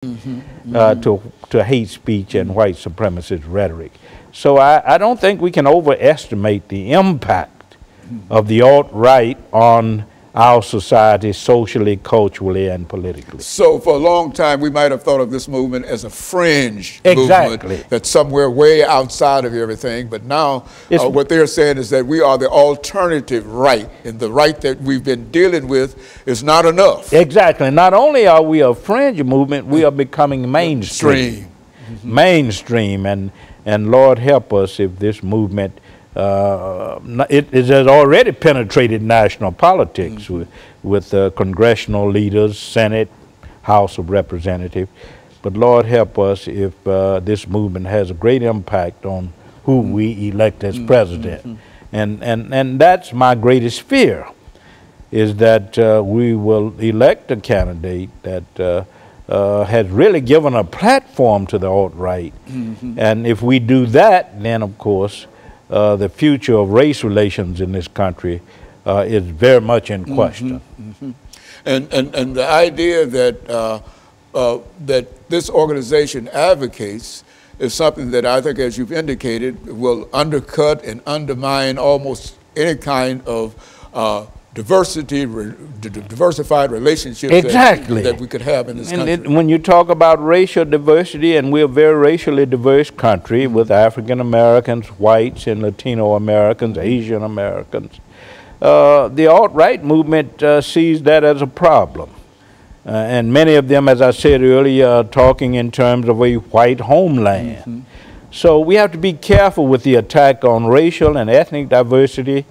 to hate speech and white supremacist rhetoric. So I don't think we can overestimate the impact of the alt-right on our society socially, culturally, and politically. So for a long time, we might have thought of this movement as a fringe movement that's somewhere way outside of everything. But now what they're saying is that we are the alternative right, and the right that we've been dealing with is not enough. Exactly. Not only are we a fringe movement, we are becoming mainstream. Mainstream, and Lord help us if this movement it has already penetrated national politics with congressional leaders, Senate, House of Representatives. But Lord help us if this movement has a great impact on who we elect as president. And that's my greatest fear, is that we will elect a candidate that has really given a platform to the alt-right. And if we do that, then of course the future of race relations in this country is very much in question. And the idea that that this organization advocates is something that I think, as you've indicated, will undercut and undermine almost any kind of diversified relationships that we could have in this country. When you talk about racial diversity, and we're a very racially diverse country with African Americans, whites, and Latino Americans, Asian Americans, the alt-right movement sees that as a problem. And many of them, as I said earlier, are talking in terms of a white homeland. So we have to be careful with the attack on racial and ethnic diversity.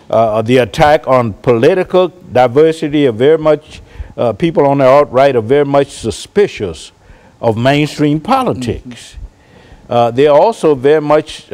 The attack on political diversity are very much, people on the alt-right are very much suspicious of mainstream politics. They're also very much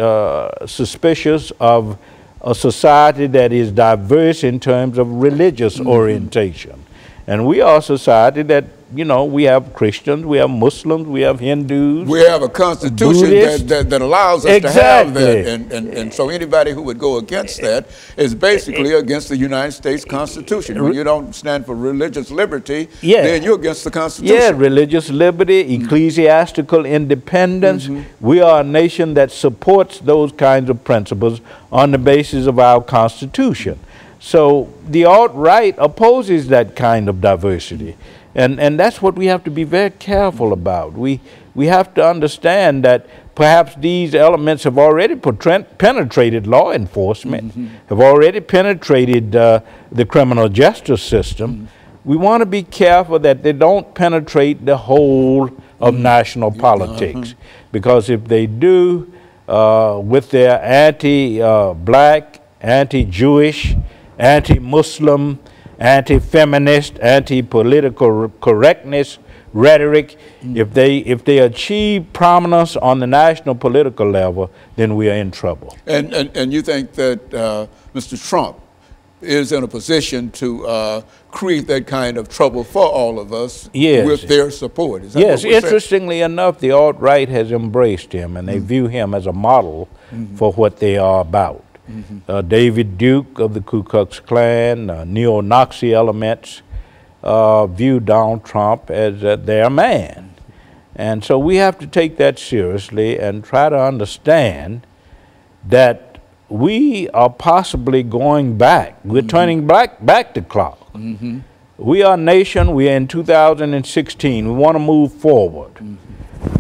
suspicious of a society that is diverse in terms of religious orientation. And we are a society that, you know, we have Christians, we have Muslims, we have Hindus. We have a constitution that allows us to have that. And so anybody who would go against that is basically against the United States Constitution. When you don't stand for religious liberty, then you're against the Constitution. Yeah, religious liberty, ecclesiastical independence. We are a nation that supports those kinds of principles on the basis of our Constitution. So the alt-right opposes that kind of diversity. And that's what we have to be very careful about. We have to understand that perhaps these elements have already penetrated law enforcement, have already penetrated the criminal justice system. We want to be careful that they don't penetrate the whole of national politics. Because if they do, with their anti-black, anti-Jewish, anti-Muslim, anti-feminist, anti-political correctness rhetoric, if they achieve prominence on the national political level, then we are in trouble. And you think that Mr. Trump is in a position to create that kind of trouble for all of us with their support? Is that what we're saying? Interestingly enough, the alt-right has embraced him, and they view him as a model for what they are about. David Duke of the Ku Klux Klan, neo-Nazi elements view Donald Trump as their man. And so we have to take that seriously and try to understand that we are possibly going back. We're turning back the clock. We are a nation, we are in 2016. We want to move forward.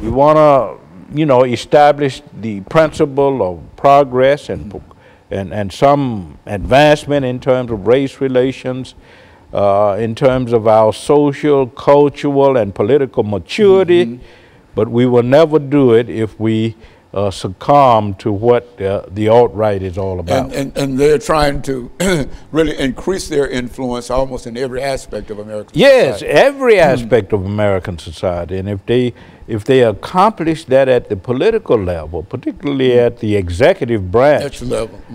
We want to, you know, establish the principle of progress and some advancement in terms of race relations, in terms of our social, cultural, and political maturity, but we will never do it if we succumb to what the alt-right is all about. And they're trying to really increase their influence almost in every aspect of American society. Yes, every aspect of American society. And if they accomplish that at the political level, particularly at the executive branch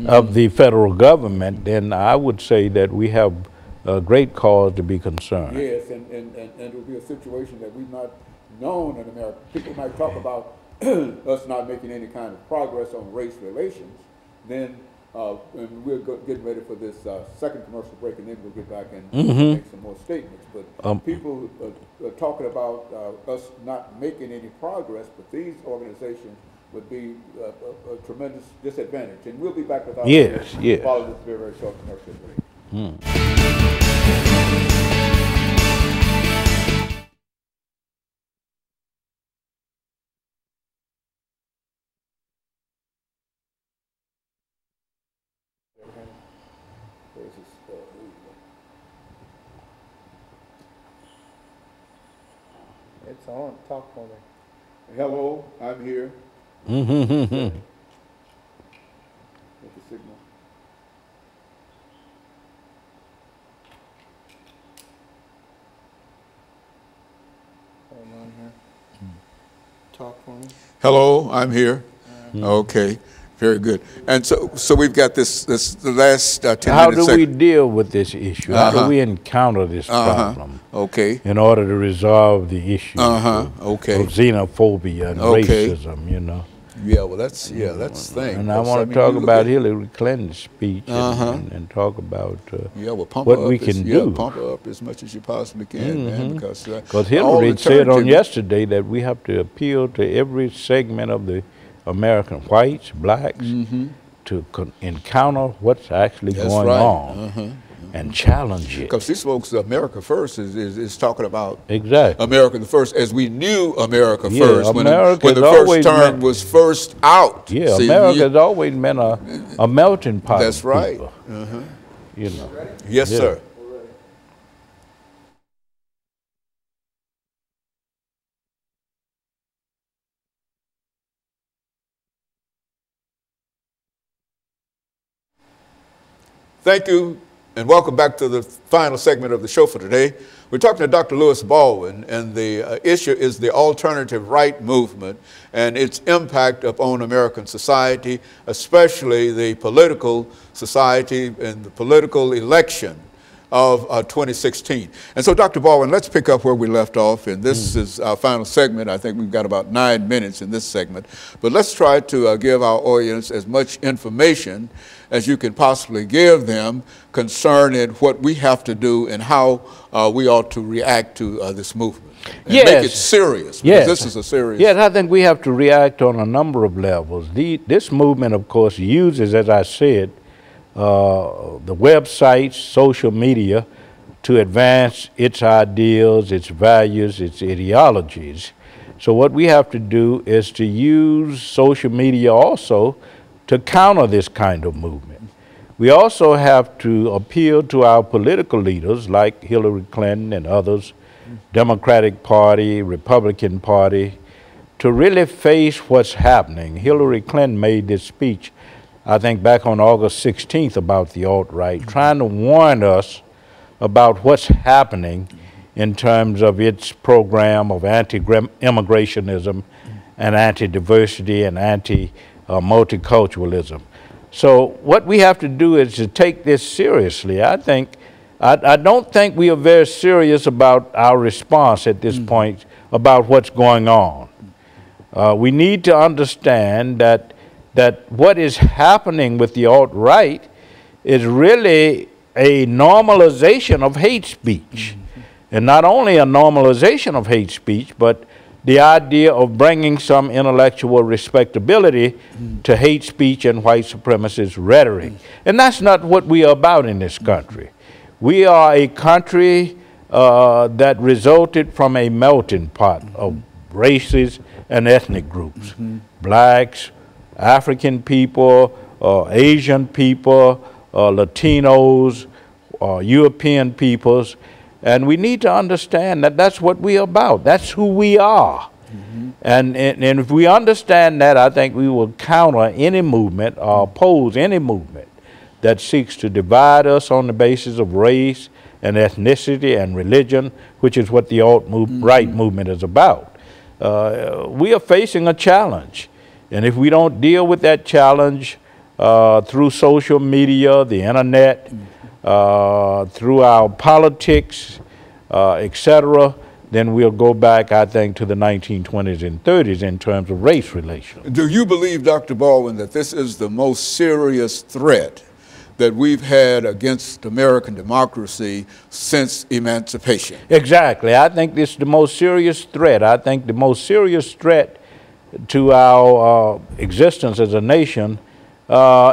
of the federal government, then I would say that we have a great cause to be concerned. Yes, and it will be a situation that we've not known in America. People might talk about us not making any kind of progress on race relations. Then And we're getting ready for this second commercial break, and then we'll get back and make some more statements. But people are talking about us not making any progress, but these organizations would be a tremendous disadvantage. And we'll be back with our following this very, very short commercial break. It's on. Talk for me. Hello, I'm here. With the signal. Hold on here. Talk for me. Hello, I'm here. Okay, very good. And so we've got this the last 10 How minutes. do we deal with this issue? How do we encounter this problem? Okay. In order to resolve the issue Okay. of xenophobia and racism, you know. Yeah, well, that's the thing. And I want to talk about Hillary Clinton's speech and talk about what we can do. Pump her up as much as you possibly can, man, because Hillary said on yesterday that we have to appeal to every segment of the American whites, blacks, to encounter what's actually going on and challenge it. Because these folks, America First is talking about exactly America First as we knew America First when the first term was first out. Yeah, America has always been a melting pot. That's right. You know. Yes, sir. Thank you, and welcome back to the final segment of the show for today. We're talking to Dr. Louis Baldwin, and the issue is the alternative right movement and its impact upon American society, especially the political society and the political election of 2016. And so, Dr. Baldwin, let's pick up where we left off, and this is our final segment. I think we've got about 9 minutes in this segment, but let's try to give our audience as much information as you can possibly give them concerning what we have to do and how we ought to react to this movement. And make it serious, because this is a serious... Yes, I think we have to react on a number of levels. This movement, of course, uses, as I said, the websites, social media, to advance its ideals, its values, its ideologies. So what we have to do is to use social media also to counter this kind of movement. We also have to appeal to our political leaders like Hillary Clinton and others, Democratic Party, Republican Party, to really face what's happening. Hillary Clinton made this speech, I think back on August 16th about the alt-right, trying to warn us about what's happening in terms of its program of anti-immigrationism and anti-diversity and anti-multiculturalism. So what we have to do is to take this seriously. I don't think we are very serious about our response at this point about what's going on. We need to understand that what is happening with the alt-right is really a normalization of hate speech. And not only a normalization of hate speech, but the idea of bringing some intellectual respectability to hate speech and white supremacist rhetoric. And that's not what we are about in this country. We are a country that resulted from a melting pot of races and ethnic groups. Blacks, African people, Asian people, Latinos, European peoples. And we need to understand that that's what we are about. That's who we are. And if we understand that, I think we will counter any movement or oppose any movement that seeks to divide us on the basis of race and ethnicity and religion, which is what the alt-right movement is about. We are facing a challenge. And if we don't deal with that challenge through social media, the internet, through our politics, etc., then we'll go back, I think, to the 1920s and 30s in terms of race relations. Do you believe, Dr. Baldwin, that this is the most serious threat that we've had against American democracy since emancipation? Exactly. I think this is the most serious threat. I think the most serious threat to our existence as a nation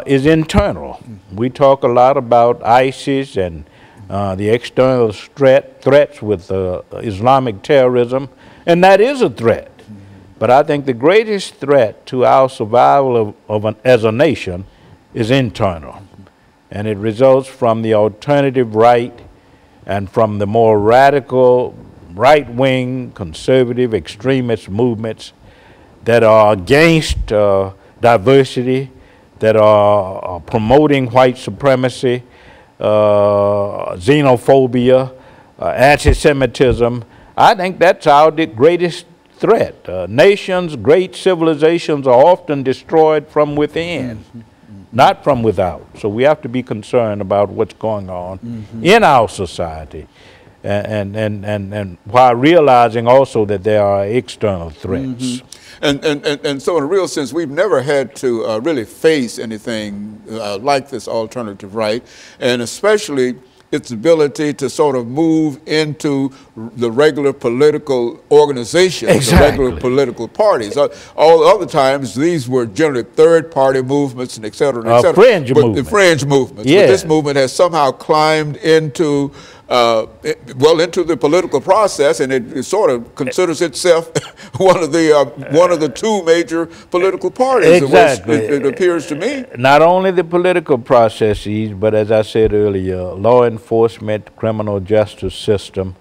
is internal. We talk a lot about ISIS and the external threats with Islamic terrorism, and that is a threat. But I think the greatest threat to our survival as a nation is internal. And it results from the alternative right and from the more radical right-wing, conservative, extremist movements that are against diversity, that are promoting white supremacy, xenophobia, anti-Semitism. I think that's our greatest threat. Nations, great civilizations are often destroyed from within, not from without. So we have to be concerned about what's going on in our society, and while realizing also that there are external threats. And so in a real sense, we've never had to really face anything like this alternative right, and especially its ability to sort of move into the regular political organizations, the regular political parties. All other times, these were generally third-party movements and et cetera, et cetera. Fringe movements. The fringe movements. Yeah. But this movement has somehow climbed into into the political process, and it sort of considers itself one of the two major political parties. Exactly. It appears to me. Not only the political processes, but as I said earlier, law enforcement, criminal justice system.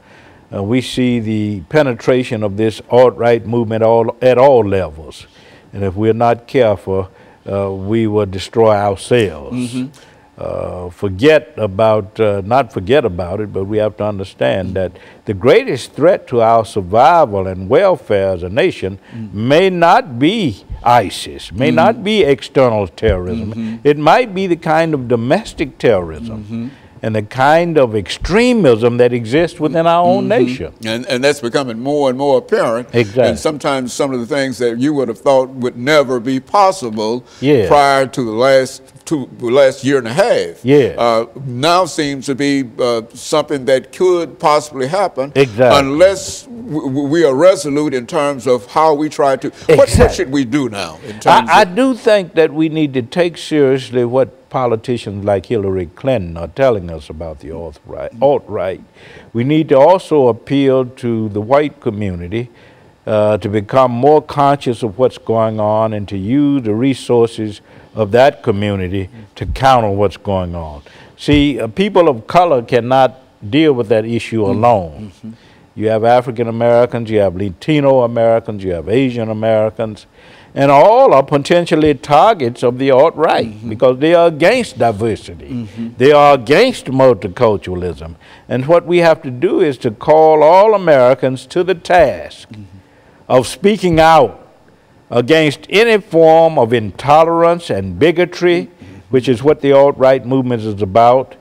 We see the penetration of this alt-right movement at all levels, and if we're not careful, we will destroy ourselves. Not forget about it, but we have to understand that the greatest threat to our survival and welfare as a nation may not be ISIS, may not be external terrorism. It might be the kind of domestic terrorism and the kind of extremism that exists within our own nation. And that's becoming more and more apparent. Exactly. And sometimes some of the things that you would have thought would never be possible prior to the last year and a half now seems to be something that could possibly happen unless we are resolute in terms of how we try to. What should we do now? In terms I do think that we need to take seriously what politicians like Hillary Clinton are telling us about the alt-right. We need to also appeal to the white community to become more conscious of what's going on and to use the resources of that community to counter what's going on. See, people of color cannot deal with that issue alone. You have African Americans, you have Latino Americans, you have Asian Americans, and all are potentially targets of the alt-right because they are against diversity. They are against multiculturalism. And what we have to do is to call all Americans to the task of speaking out against any form of intolerance and bigotry, which is what the alt-right movement is about.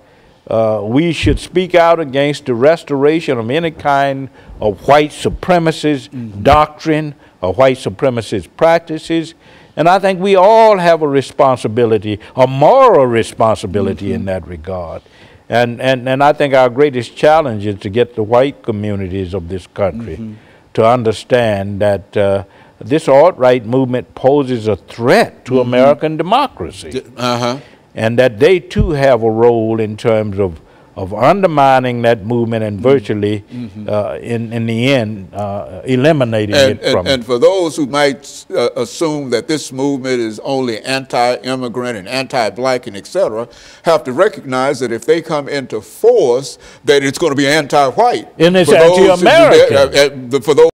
We should speak out against the restoration of any kind of white supremacist doctrine or white supremacist practices. And I think we all have a responsibility, a moral responsibility in that regard. And I think our greatest challenge is to get the white communities of this country to understand that this alt-right movement poses a threat to American democracy, and that they too have a role in terms of undermining that movement and virtually, in the end, eliminating it from. And for those who might assume that this movement is only anti-immigrant and anti-black and et cetera, have to recognize that if they come into force, that it's going to be anti-white. And it's anti-American. For those